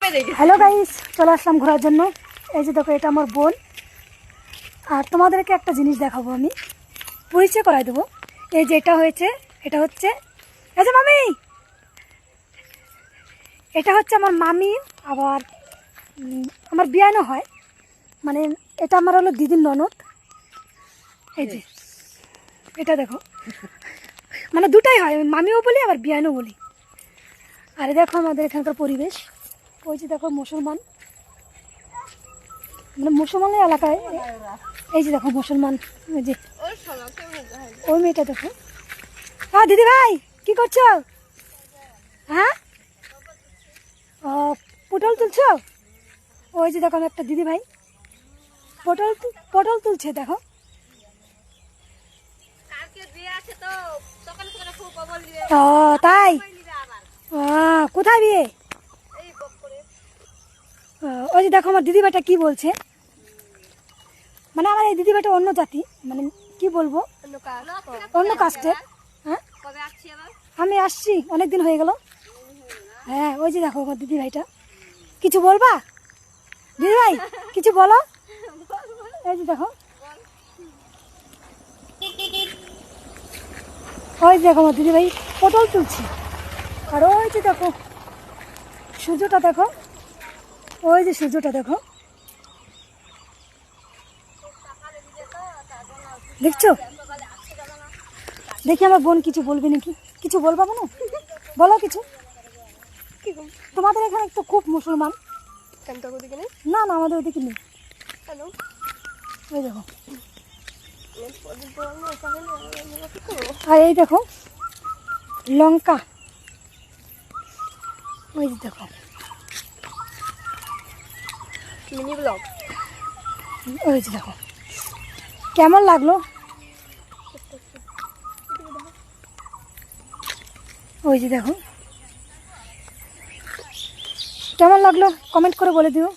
Hello guys, চলে আসলাম ঘোরার জন্য। এই যে দেখো, এটা আমার বোন। আর তোমাদেরকে একটা জিনিস দেখাবো, আমি পরিচয় করাই দেবো। এই যে এটা হচ্ছে এই যে মামি, এটা হচ্ছে আমার মামি। আবার আমার বিয়ানো হয়, মানে এটা আমার হলো দিদির ননদ। এই যে এটা দেখো, মানে দুটাই হয়, মামিও বলি আবার বিয়ানো বলি। আরে দেখো আমাদের এখানকার পরিবেশ। ওই যে দেখো মুসলমান, মানে মুসলমানের এলাকায়। এই যে দেখো মুসলমান, ওই যে ওই মেয়েটা দেখো। হ্যাঁ দিদি ভাই, কি করছো? হ্যাঁ, পটল তুলছো? ওই যে দেখো আমি একটা দিদি ভাই পটল তুলছে দেখো। ও তাই, কোথায় বিয়ে? ওই যে দেখো আমার দিদি ভাইটা কি বলছে, মানে আমার এই দিদি ভাইটা অন্য জাতি, মানে কি বলবো, অন্য কাস্টের। হ্যাঁ, আমি আসছি, অনেক দিন হয়ে গেল। হ্যাঁ, ওই যে দেখো আমার দিদি ভাইটা। কিছু বলবা দিদি ভাই, কিছু বলো। এই যে দেখো, ওই যে দেখো আমার দিদি ভাই পটল তুলছে। আর ওই যে দেখো সূর্যটা দেখো, ওই যে সূর্যটা দেখো, দেখছো? দেখি আমার বোন কিছু বলবে নাকি, কিছু বলবা বোন, বলো কিছু। তোমাদের এখানে তো খুব মুসলমান। না না, আমাদের ওদিকে নেই। ওই দেখো, আর এই দেখো লঙ্কা, ওই যে দেখো মিনি ব্লগ। ওই যে দেখো কেমন লাগলো। ওই যে দেখো কেমন লাগলো, কমেন্ট করে বলে দিও।